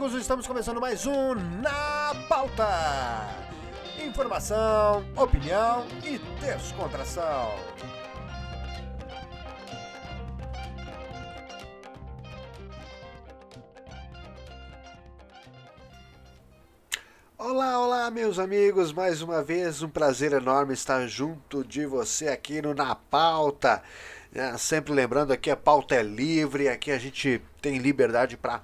amigos, estamos começando mais um Na Pauta. Informação, opinião e descontração. Olá, meus amigos, mais uma vez um prazer enorme estar junto de você aqui no Na Pauta. Sempre lembrando, aqui a pauta é livre, aqui a gente tem liberdade para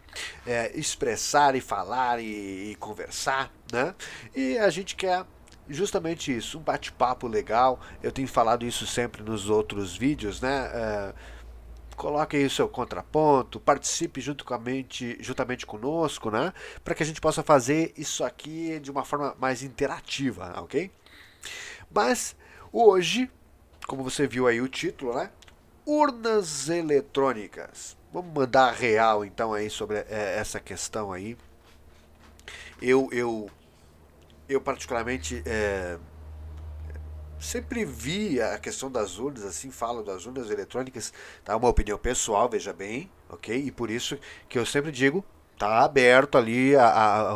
expressar e falar e conversar, né? E a gente quer justamente isso, um bate-papo legal. Eu tenho falado isso sempre nos outros vídeos, né? Coloque aí o seu contraponto, participe juntamente conosco, né? Para que a gente possa fazer isso aqui de uma forma mais interativa, ok? Mas hoje, como você viu aí o título, né? Urnas eletrônicas. Vamos mandar real então aí sobre essa questão aí. Eu particularmente sempre vi a questão das urnas, assim, falo das urnas eletrônicas, tá? Uma opinião pessoal, veja bem, ok? E por isso que eu sempre digo, tá aberto ali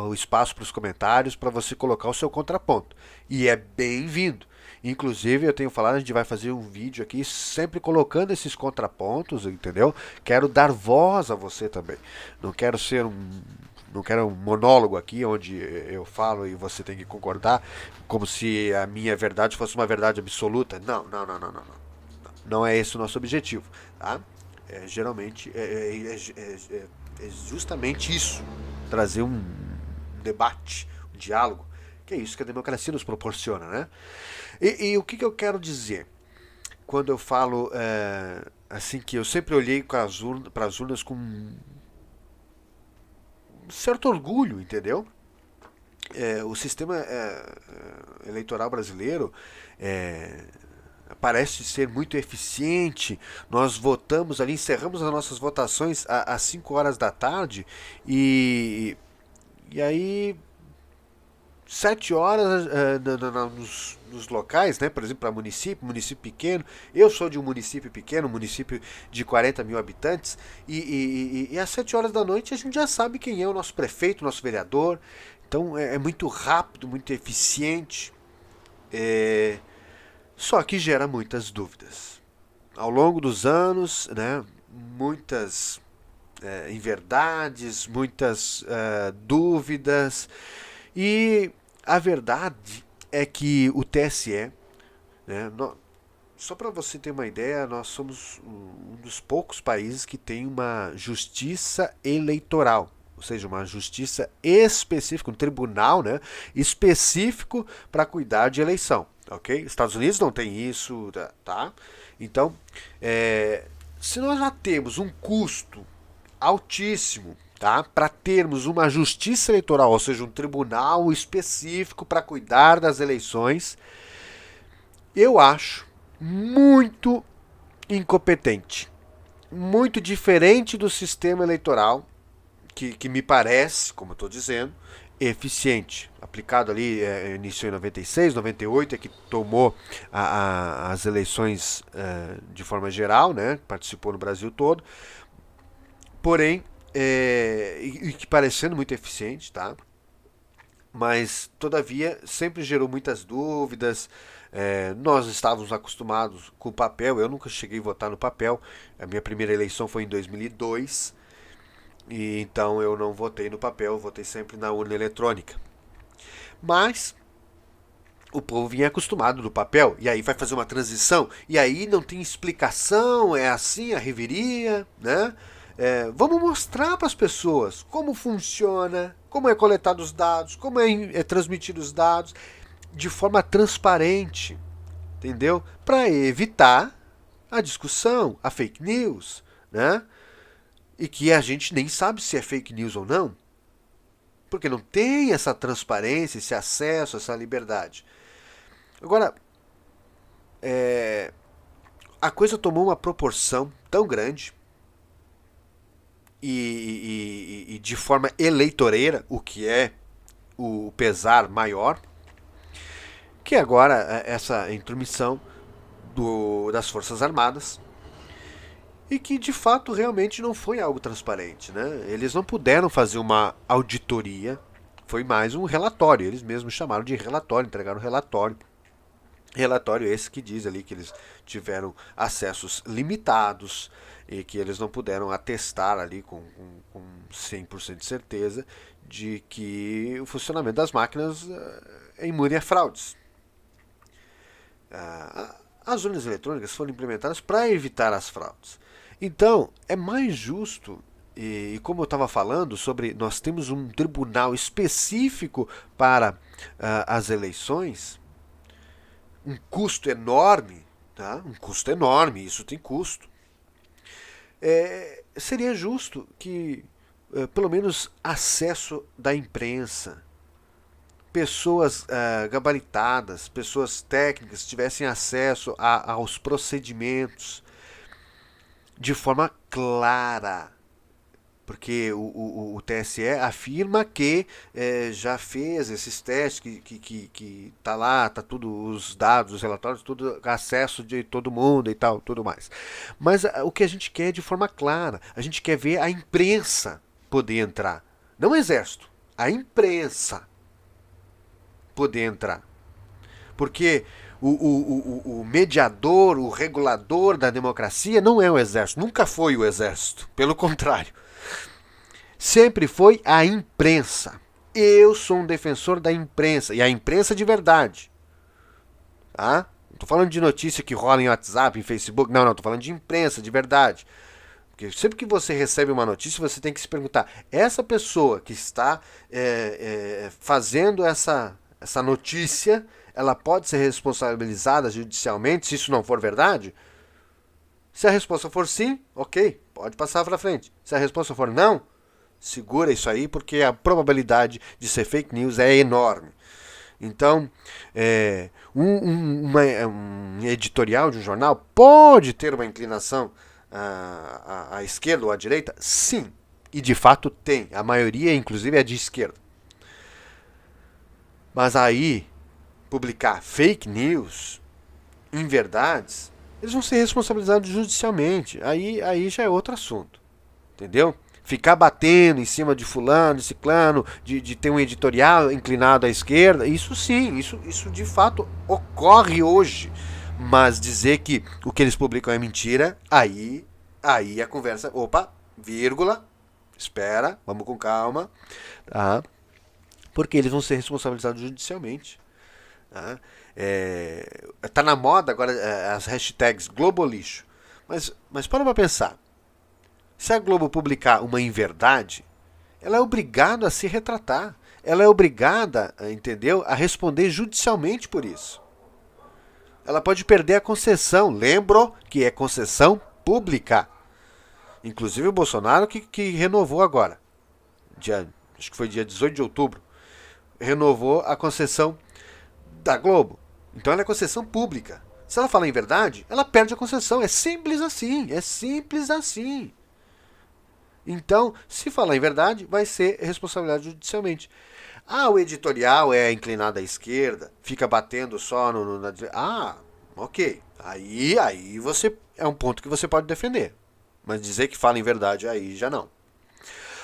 o espaço para os comentários para você colocar o seu contraponto. E é bem-vindo. Inclusive, eu tenho falado, a gente vai fazer um vídeo aqui sempre colocando esses contrapontos, entendeu? Quero dar voz a você também. Não quero ser um monólogo aqui onde eu falo e você tem que concordar como se a minha verdade fosse uma verdade absoluta. Não. Não é esse o nosso objetivo, tá? Geralmente é justamente isso, trazer um debate, um diálogo, que é isso que a democracia nos proporciona, né? E o que eu quero dizer quando eu falo assim, que eu sempre olhei para as urnas com um certo orgulho, entendeu? O sistema eleitoral brasileiro parece ser muito eficiente. Nós votamos ali, encerramos as nossas votações às 5 horas da tarde e aí 7 horas nos locais, né? Por exemplo, para município pequeno. Eu sou de um município pequeno, um município de 40 mil habitantes, e às 7 horas da noite a gente já sabe quem é o nosso prefeito, o nosso vereador. Então é muito rápido, muito eficiente, só que gera muitas dúvidas. Ao longo dos anos, né? Muitas inverdades, muitas dúvidas. E a verdade é que o TSE, né, só para você ter uma ideia, nós somos um dos poucos países que tem uma justiça eleitoral, ou seja, uma justiça específica, um tribunal, né, específico para cuidar de eleição, ok? Estados Unidos não tem isso, tá? Então, se nós já temos um custo altíssimo, tá, para termos uma justiça eleitoral, ou seja, um tribunal específico para cuidar das eleições, eu acho muito incompetente, muito diferente do sistema eleitoral que me parece, como eu estou dizendo, eficiente. Aplicado ali, iniciou em 96, 98, é que tomou as eleições de forma geral, né, participou no Brasil todo, porém, e que parecendo muito eficiente, tá? Mas, todavia, sempre gerou muitas dúvidas. Nós estávamos acostumados com o papel, eu nunca cheguei a votar no papel. A minha primeira eleição foi em 2002, e então eu não votei no papel, votei sempre na urna eletrônica. Mas o povo vinha acostumado do papel, e aí vai fazer uma transição, e aí não tem explicação, é assim, a reveria, né? Vamos mostrar para as pessoas como funciona, como é coletado os dados, como é transmitido os dados, de forma transparente, entendeu? Para evitar a discussão, a fake news, né? E que a gente nem sabe se é fake news ou não, porque não tem essa transparência, esse acesso, essa liberdade. Agora, a coisa tomou uma proporção tão grande e de forma eleitoreira, o que é o pesar maior, que agora essa intromissão das Forças Armadas, e que de fato realmente não foi algo transparente, né? Eles não puderam fazer uma auditoria, foi mais um relatório, eles mesmos chamaram de relatório, entregaram um relatório. Relatório esse que diz ali que eles tiveram acessos limitados e que eles não puderam atestar ali com 100% de certeza de que o funcionamento das máquinas é imune a fraudes. As urnas eletrônicas foram implementadas para evitar as fraudes. Então, é mais justo, e como eu estava falando sobre, nós temos um tribunal específico para as eleições, um custo enorme, tá? Um custo enorme, isso tem custo. Seria justo que, pelo menos, acesso da imprensa, pessoas gabaritadas, pessoas técnicas tivessem acesso aos procedimentos de forma clara. Porque o TSE afirma que já fez esses testes, que tá lá, tá tudo, os dados, os relatórios, tudo, acesso de todo mundo e tal, tudo mais. Mas o que a gente quer é de forma clara. A gente quer ver a imprensa poder entrar. Não o exército, a imprensa poder entrar. Porque o mediador, o regulador da democracia não é o exército, nunca foi o exército. Pelo contrário. Sempre foi a imprensa. Eu sou um defensor da imprensa, e a imprensa de verdade. Tá? Não estou falando de notícia que rola em WhatsApp, em Facebook, não, estou falando de imprensa de verdade. Porque sempre que você recebe uma notícia, você tem que se perguntar: essa pessoa que está fazendo essa notícia, ela pode ser responsabilizada judicialmente se isso não for verdade? Se a resposta for sim, ok, pode passar para frente. Se a resposta for não, segura isso aí, porque a probabilidade de ser fake news é enorme. Então, um editorial de um jornal pode ter uma inclinação à esquerda ou à direita? Sim, e de fato tem. A maioria, inclusive, é de esquerda. Mas aí, publicar fake news, inverdades, eles vão ser responsabilizados judicialmente. Aí já é outro assunto. Entendeu? Ficar batendo em cima de fulano, de ciclano, de ter um editorial inclinado à esquerda, isso sim, isso de fato ocorre hoje. Mas dizer que o que eles publicam é mentira, aí a conversa, opa, vírgula, espera, vamos com calma, tá? Porque eles vão ser responsabilizados judicialmente. Tá? Tá na moda agora as hashtags Globolixo. Mas para pensar. Se a Globo publicar uma inverdade, ela é obrigada a se retratar. Ela é obrigada, entendeu, a responder judicialmente por isso. Ela pode perder a concessão. Lembro que é concessão pública. Inclusive o Bolsonaro que renovou agora. Acho que foi dia 18 de outubro. Renovou a concessão da Globo. Então ela é concessão pública. Se ela falar em verdade, ela perde a concessão. É simples assim. É simples assim. Então, se falar em verdade, vai ser responsabilidade judicialmente. O editorial é inclinado à esquerda, fica batendo só ok. Aí você é um ponto que você pode defender. Mas dizer que fala em verdade, aí já não.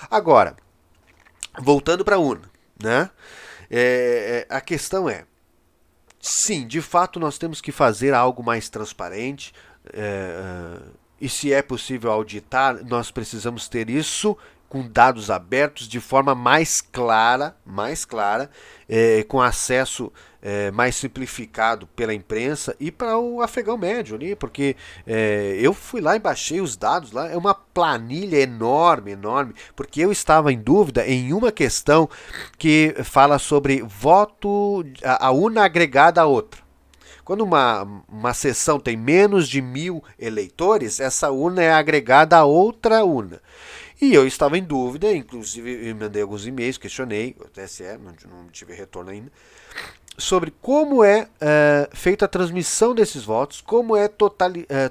Agora, voltando para a urna, né? A questão é, sim, de fato nós temos que fazer algo mais transparente. E se é possível auditar, nós precisamos ter isso com dados abertos de forma mais clara, com acesso mais simplificado pela imprensa e para o afegão médio ali, porque eu fui lá e baixei os dados lá, é uma planilha enorme, porque eu estava em dúvida em uma questão que fala sobre voto, a urna agregada a outra. Quando uma sessão tem menos de 1.000 eleitores, essa urna é agregada a outra urna. E eu estava em dúvida, inclusive eu mandei alguns e-mails, questionei o TSE, não tive retorno ainda, sobre como é feita a transmissão desses votos, como é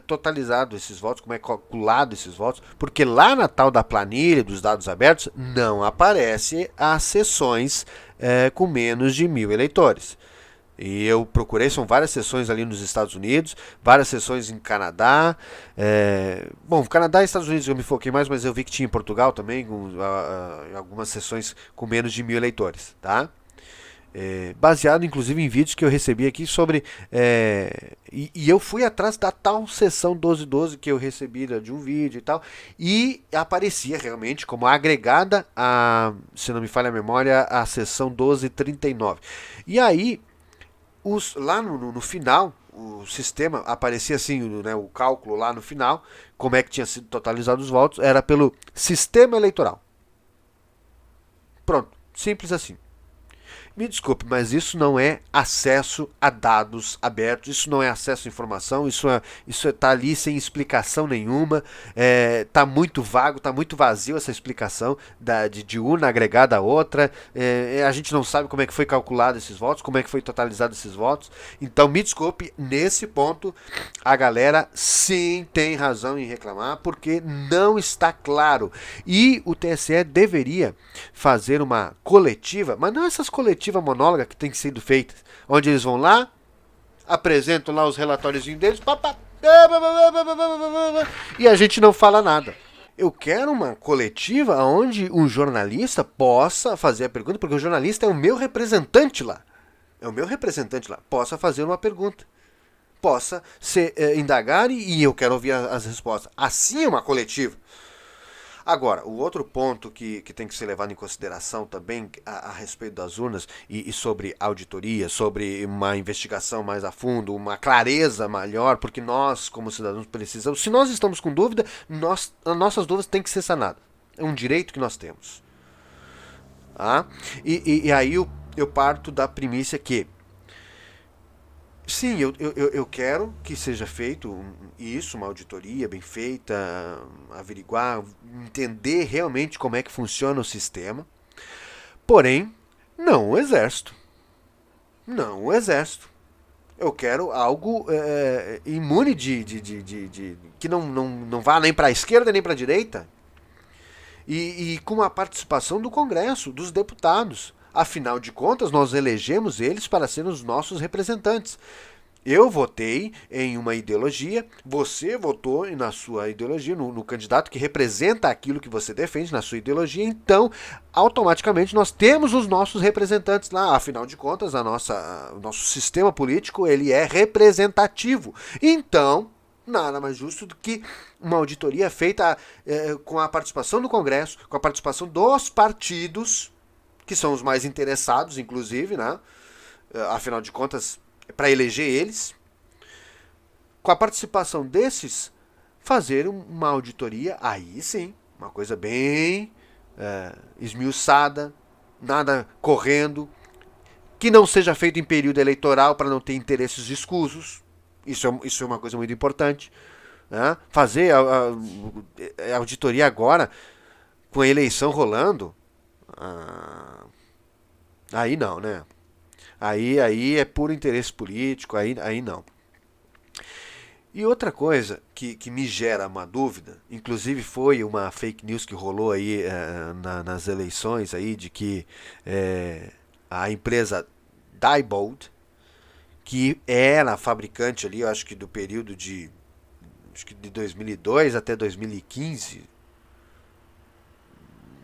totalizado esses votos, como é calculado esses votos, porque lá na tal da planilha dos dados abertos não aparece as sessões com menos de 1.000 eleitores. E eu procurei, são várias sessões ali nos Estados Unidos, várias sessões em Canadá. Bom, Canadá e Estados Unidos eu me foquei mais, mas eu vi que tinha em Portugal também, algumas sessões com menos de 1.000 eleitores, tá? Baseado inclusive em vídeos que eu recebi aqui sobre. E eu fui atrás da tal sessão 1212 que eu recebi de um vídeo e tal, e aparecia realmente como agregada a, se não me falha a memória, a sessão 1239. E aí, lá no final, o sistema aparecia assim, né, o cálculo lá no final, como é que tinha sido totalizados os votos, era pelo sistema eleitoral. Pronto, simples assim. Me desculpe, mas isso não é acesso a dados abertos, isso não é acesso à informação, isso tá ali sem explicação nenhuma, tá muito vago, tá muito vazio essa explicação de uma agregada a outra, a gente não sabe como é que foi calculado esses votos, como é que foi totalizado esses votos, então me desculpe, nesse ponto a galera sim tem razão em reclamar, porque não está claro, e o TSE deveria fazer uma coletiva, mas não essas coletivas monóloga que tem sido feita, onde eles vão lá, apresentam lá os relatórios deles, e a gente não fala nada. Eu quero uma coletiva onde um jornalista possa fazer a pergunta, porque o jornalista é o meu representante lá. É o meu representante lá. Possa fazer uma pergunta. Possa indagar e eu quero ouvir as respostas. Assim é uma coletiva. Agora, o outro ponto que tem que ser levado em consideração também a respeito das urnas e sobre auditoria, sobre uma investigação mais a fundo, uma clareza maior, porque nós, como cidadãos, precisamos. Se nós estamos com dúvida, as nossas dúvidas têm que ser sanadas. É um direito que nós temos. Tá? E aí eu parto da premissa que sim, eu quero que seja feito isso, uma auditoria bem feita, averiguar, entender realmente como é que funciona o sistema. Porém, não o exército. Não o exército. Eu quero algo imune que não vá nem para a esquerda nem para a direita. E com a participação do Congresso, dos deputados. Afinal de contas, nós elegemos eles para serem os nossos representantes. Eu votei em uma ideologia, você votou na sua ideologia, no candidato que representa aquilo que você defende na sua ideologia, então automaticamente nós temos os nossos representantes lá. Afinal de contas, o nosso sistema político ele é representativo. Então, nada mais justo do que uma auditoria feita com a participação do Congresso, com a participação dos partidos, que são os mais interessados, inclusive, né? Afinal de contas, para eleger eles, com a participação desses, fazer uma auditoria, aí sim, uma coisa bem esmiuçada, nada correndo, que não seja feito em período eleitoral para não ter interesses escusos, isso é uma coisa muito importante, né? Fazer a auditoria agora, com a eleição rolando, aí não, né? Aí é puro interesse político, aí não. E outra coisa que me gera uma dúvida, inclusive foi uma fake news que rolou aí nas eleições aí de que a empresa Diebold, que era fabricante ali, eu acho que do período de 2002 até 2015,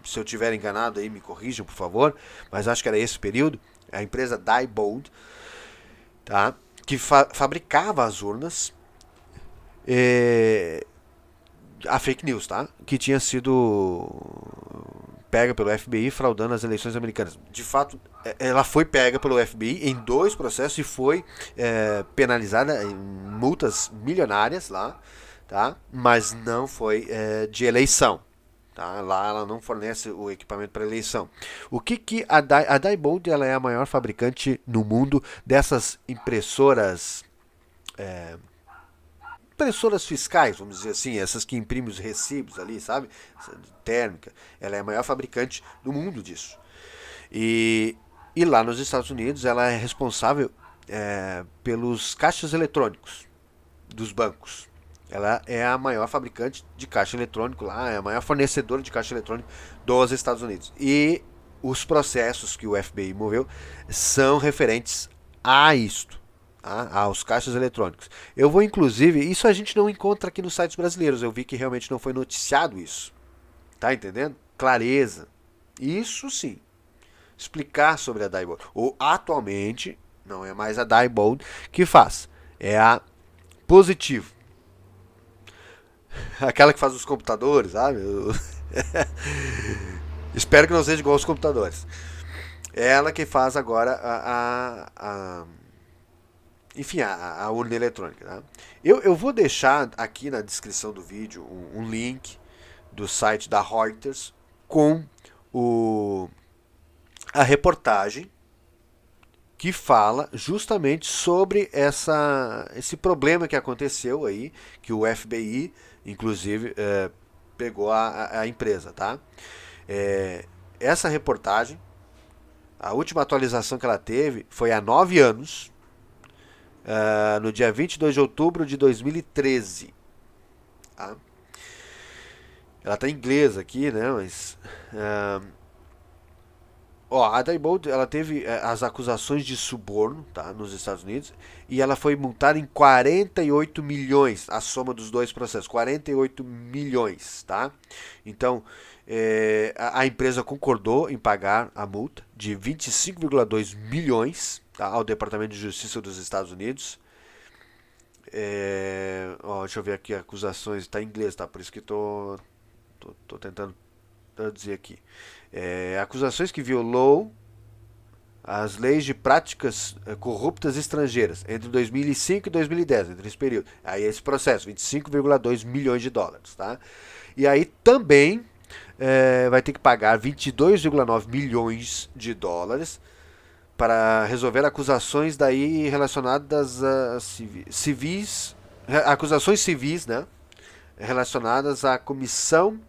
se eu estiver enganado aí me corrijam por favor, mas acho que era esse período, a empresa Diebold, tá? Que fabricava as urnas, a fake news, tá? Que tinha sido pega pelo FBI fraudando as eleições americanas. De fato, ela foi pega pelo FBI em 2 processos e foi penalizada em multas milionárias lá, tá? Mas não foi de eleição. Tá? Lá ela não fornece o equipamento para eleição. O que a Diebold ela é a maior fabricante no mundo dessas impressoras impressoras fiscais, vamos dizer assim, essas que imprimem os recibos ali, sabe? Térmica. Ela é a maior fabricante do mundo disso. E lá nos Estados Unidos ela é responsável pelos caixas eletrônicos dos bancos. Ela é a maior fabricante de caixa eletrônico lá, é a maior fornecedora de caixa eletrônico dos Estados Unidos. E os processos que o FBI moveu são referentes a isto, tá? Aos caixas eletrônicos. Eu vou inclusive, isso a gente não encontra aqui nos sites brasileiros, eu vi que realmente não foi noticiado isso. Tá entendendo? Clareza. Isso sim. Explicar sobre a Diebold. Ou atualmente, não é mais a Diebold que faz, é a Positivo. Aquela que faz os computadores, sabe? Espero que não seja igual aos computadores. É ela que faz agora enfim, a urna eletrônica. Tá? Eu vou deixar aqui na descrição do vídeo um link do site da Reuters com a reportagem que fala justamente sobre esse problema que aconteceu aí, que o FBI, inclusive, pegou a empresa. Tá? Essa reportagem, a última atualização que ela teve foi há 9 anos, no dia 22 de outubro de 2013. Tá? Ela está em inglês aqui, né? Mas a Diebold, ela teve as acusações de suborno, tá, nos Estados Unidos, e ela foi multada em 48 milhões, a soma dos dois processos, 48 milhões, tá? Então, a empresa concordou em pagar a multa de 25,2 milhões, tá, ao Departamento de Justiça dos Estados Unidos. Deixa eu ver aqui, acusações, está em inglês, tá? Por isso que tô tentando traduzir aqui. Acusações que violou as leis de práticas corruptas estrangeiras entre 2005 e 2010, entre esse período. Aí esse processo, 25,2 milhões de dólares. Tá? E aí também vai ter que pagar 22,9 milhões de dólares para resolver acusações daí relacionadas a civis, acusações civis, né, relacionadas à comissão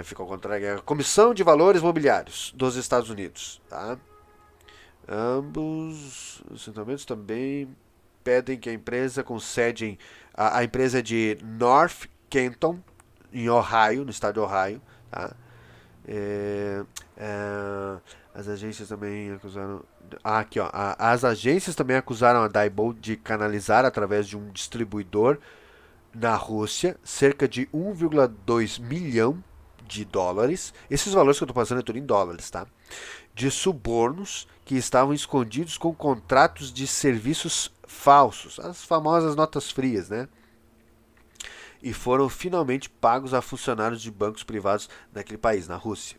fica ao contrário, é a Comissão de Valores Mobiliários dos Estados Unidos. Tá? Ambos os assentamentos também pedem que a empresa com sede em. A empresa é de North Canton, em Ohio, no estado de Ohio. Tá? As agências também acusaram. Aqui, ó. As agências também acusaram a Diebold de canalizar através de um distribuidor na Rússia cerca de 1,2 milhão de dólares. Esses valores que eu estou passando é tudo em dólares, tá? De subornos que estavam escondidos com contratos de serviços falsos, as famosas notas frias, né? E foram finalmente pagos a funcionários de bancos privados naquele país, na Rússia.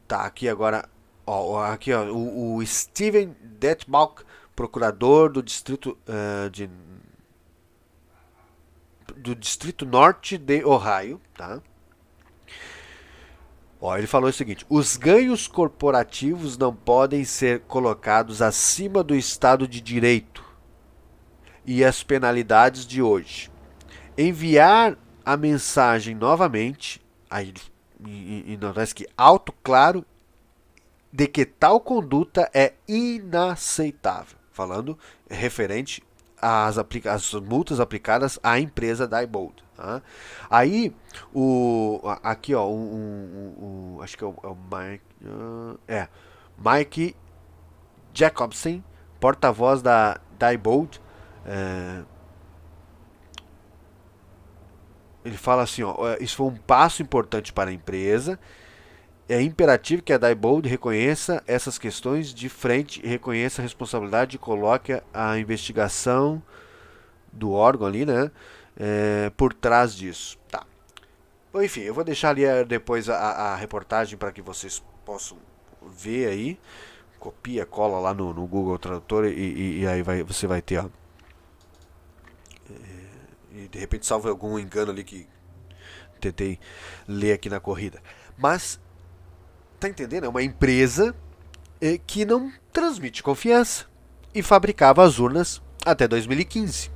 Tá, aqui agora, aqui ó, o Steven Detmold, procurador do Distrito Norte de Ohio, tá? Ele falou o seguinte: os ganhos corporativos não podem ser colocados acima do Estado de Direito e as penalidades de hoje. Enviar a mensagem novamente, aí não parece que alto claro de que tal conduta é inaceitável. Falando referente às multas aplicadas à empresa Diebold. Tá? Aí, aqui, ó, acho que é o Mike Jacobson, porta-voz da Diebold, ele fala assim, isso foi um passo importante para a empresa. É imperativo que a Diebold reconheça essas questões de frente, reconheça a responsabilidade e coloque a investigação do órgão ali, né, por trás disso. Tá. Bom, enfim, eu vou deixar ali depois a reportagem para que vocês possam ver aí. Copia, cola lá no Google Tradutor e aí você vai ter, ó. E de repente salva algum engano ali que tentei ler aqui na corrida. Mas tá entendendo? É uma empresa que não transmite confiança e fabricava as urnas até 2015.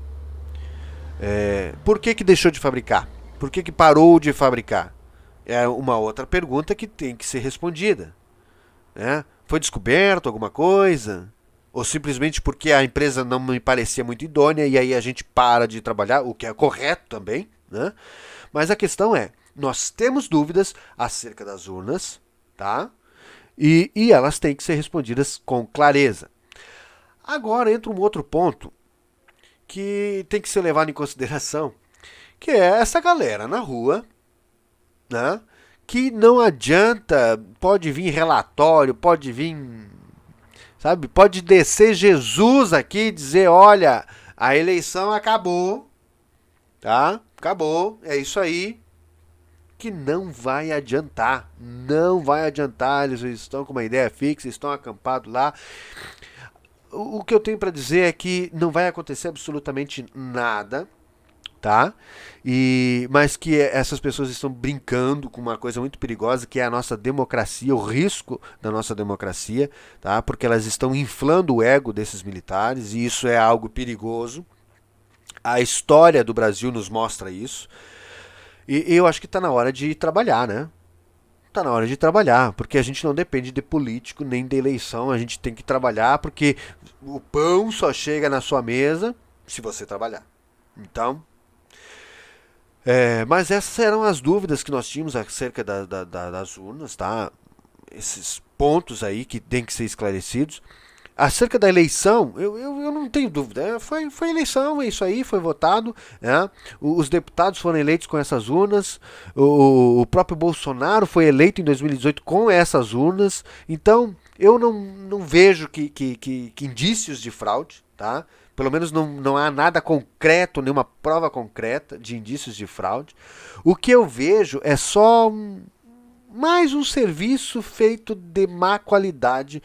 Por que deixou de fabricar? Por que parou de fabricar? É uma outra pergunta que tem que ser respondida. Né? Foi descoberto alguma coisa? Ou simplesmente porque a empresa não me parecia muito idônea e aí a gente para de trabalhar, o que é correto também. Né? Mas a questão é, nós temos dúvidas acerca das urnas, tá? E elas têm que ser respondidas com clareza. Agora entra um outro ponto que tem que ser levado em consideração, que é essa galera na rua, né? Que não adianta, pode vir relatório, pode vir, sabe, pode descer Jesus aqui e dizer, olha, a eleição acabou, tá? Acabou, é isso aí, que não vai adiantar, não vai adiantar, eles estão com uma ideia fixa, estão acampados lá. O que eu tenho para dizer é que não vai acontecer absolutamente nada, tá? Mas que essas pessoas estão brincando com uma coisa muito perigosa, que é a nossa democracia, o risco da nossa democracia, tá? Porque elas estão inflando o ego desses militares e isso é algo perigoso. A história do Brasil nos mostra isso. E eu acho que está na hora de trabalhar, né? Está na hora de trabalhar, porque a gente não depende de político nem de eleição, a gente tem que trabalhar porque o pão só chega na sua mesa se você trabalhar. Então, mas essas eram as dúvidas que nós tínhamos acerca das urnas, tá? Esses pontos aí que tem que ser esclarecidos. Acerca da eleição, eu não tenho dúvida. Foi eleição, é isso aí, foi votado. Né? Os deputados foram eleitos com essas urnas. O próprio Bolsonaro foi eleito em 2018 com essas urnas. Então, eu não vejo que indícios de fraude, tá? Pelo menos não há nada concreto, nenhuma prova concreta de indícios de fraude. O que eu vejo é só mais um serviço feito de má qualidade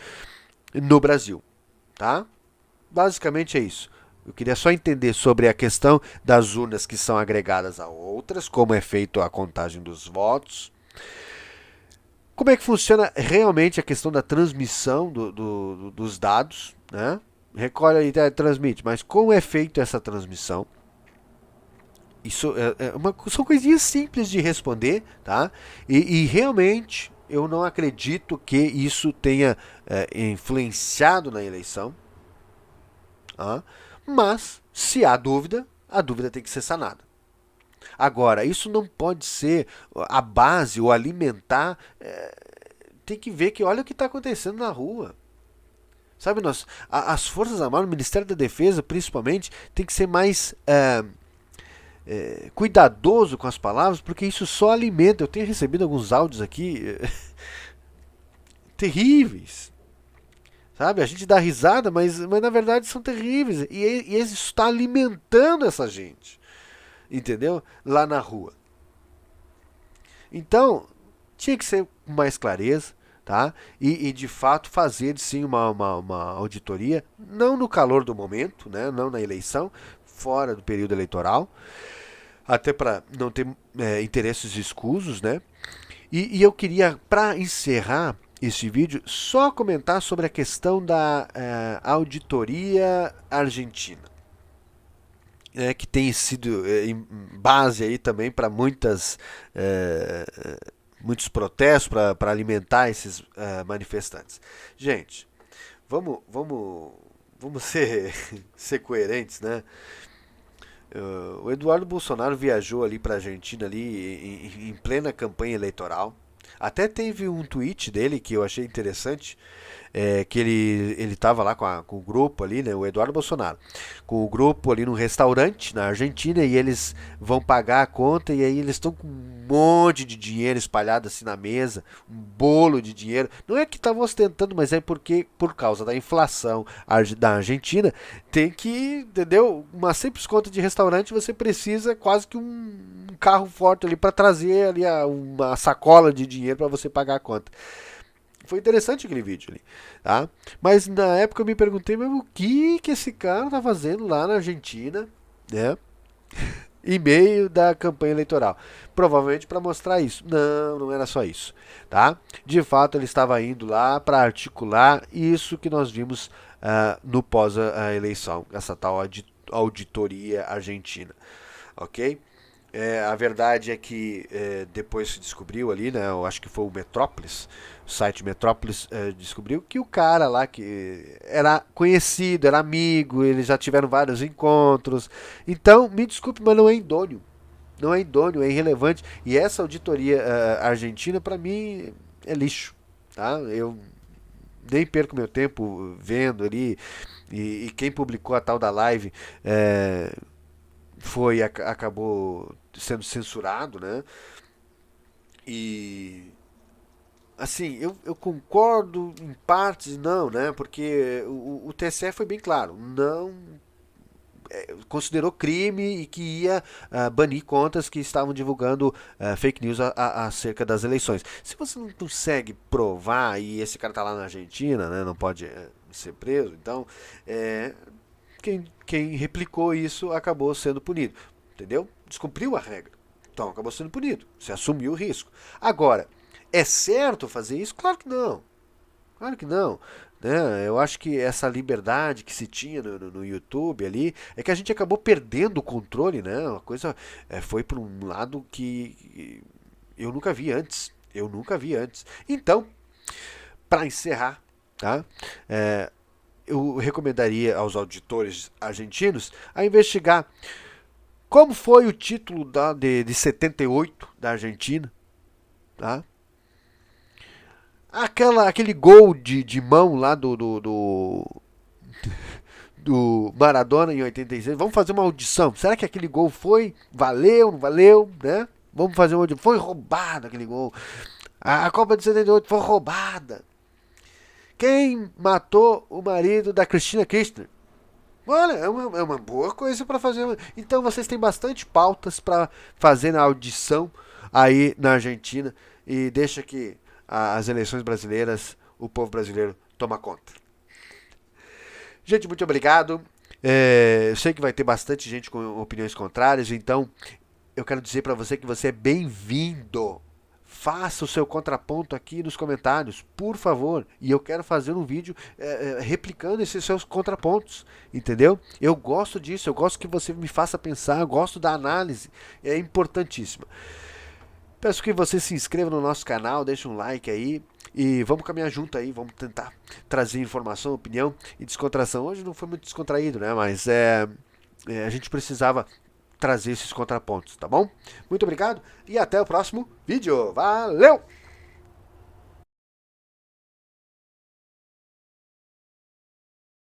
no Brasil, tá? Basicamente é isso. Eu queria só entender sobre a questão das urnas que são agregadas a outras, como é feito a contagem dos votos, como é que funciona realmente a questão da transmissão dos dados, né? Recolhe e transmite, mas como é feita essa transmissão? Isso são coisinhas simples de responder, tá? E realmente eu não acredito que isso tenha influenciado na eleição, tá? Mas se há dúvida, a dúvida tem que ser sanada. Agora, isso não pode ser a base ou alimentar. Tem que ver que olha o que está acontecendo na rua. Sabe, as Forças Armadas, o Ministério da Defesa, principalmente, tem que ser mais cuidadoso com as palavras, porque isso só alimenta. Eu tenho recebido alguns áudios aqui terríveis. Sabe? A gente dá risada, mas na verdade são terríveis. E isso está alimentando essa gente. Entendeu? Lá na rua. Então, tinha que ser com mais clareza, tá? E de fato fazer sim uma auditoria, não no calor do momento, né? Não na eleição, fora do período eleitoral, até para não ter interesses escusos, né? E eu queria, para encerrar este vídeo, só comentar sobre a questão da auditoria argentina, que tem sido em base aí também para muitos protestos para alimentar esses manifestantes. Gente, vamos ser coerentes, né? O Eduardo Bolsonaro viajou ali para a Argentina ali em plena campanha eleitoral. Até teve um tweet dele que eu achei interessante, que ele estava lá com o grupo ali, né, o Eduardo Bolsonaro, com o grupo ali num restaurante na Argentina e eles vão pagar a conta e aí eles estão com um monte de dinheiro espalhado assim na mesa, um bolo de dinheiro. Não é que estavam ostentando, mas é porque por causa da inflação da Argentina tem que, entendeu? Uma simples conta de restaurante você precisa quase que um carro forte ali para trazer ali uma sacola de dinheiro para você pagar a conta. Foi interessante aquele vídeo ali, tá? Mas na época eu me perguntei, mas o que esse cara tá fazendo lá na Argentina, né? Em meio da campanha eleitoral. Provavelmente para mostrar isso. Não era só isso, tá? De fato, ele estava indo lá para articular isso que nós vimos no pós-eleição, essa tal auditoria argentina, ok? A verdade é que depois se descobriu ali, né? Eu acho que foi o site Metrópolis descobriu que o cara lá que era conhecido, era amigo, eles já tiveram vários encontros. Então, me desculpe, mas não é idôneo. Não é idôneo, é irrelevante. E essa auditoria argentina, para mim, é lixo. tá? Eu nem perco meu tempo vendo ali, e quem publicou a tal da live acabou sendo censurado, né? E assim, eu concordo em partes, não, né? Porque o TSE foi bem claro, não considerou crime e que ia banir contas que estavam divulgando fake news acerca das eleições. Se você não consegue provar, e esse cara está lá na Argentina, né, não pode ser preso, então quem replicou isso acabou sendo punido. Entendeu? Descumpriu a regra. Então acabou sendo punido. Você assumiu o risco. Agora, é certo fazer isso? Claro que não. Claro que não. Né? Eu acho que essa liberdade que se tinha no YouTube ali é que a gente acabou perdendo o controle, né? Uma coisa foi para um lado que eu nunca vi antes. Eu nunca vi antes. Então, para encerrar, tá? Eu recomendaria aos auditores argentinos a investigar como foi o título de 78 da Argentina, tá? Aquele gol de mão lá do Maradona em 86. Vamos fazer uma audição. Será que aquele gol foi? Valeu, não valeu? Né? Vamos fazer uma audição. Foi roubado aquele gol. A Copa de 78 foi roubada. Quem matou o marido da Cristina Kirchner? Olha, é uma boa coisa para fazer. Então vocês têm bastante pautas para fazer na audição aí na Argentina. E deixa que as eleições brasileiras, o povo brasileiro toma conta. Gente, muito obrigado. Eu sei que vai ter bastante gente com opiniões contrárias, então eu quero dizer para você que você é bem-vindo. Faça o seu contraponto aqui nos comentários, por favor. E eu quero fazer um vídeo replicando esses seus contrapontos, entendeu? Eu gosto disso, eu gosto que você me faça pensar, eu gosto da análise, é importantíssima. Peço que você se inscreva no nosso canal, deixe um like aí e vamos caminhar junto aí, vamos tentar trazer informação, opinião e descontração. Hoje não foi muito descontraído, né? Mas a gente precisava trazer esses contrapontos, tá bom? Muito obrigado e até o próximo vídeo. Valeu!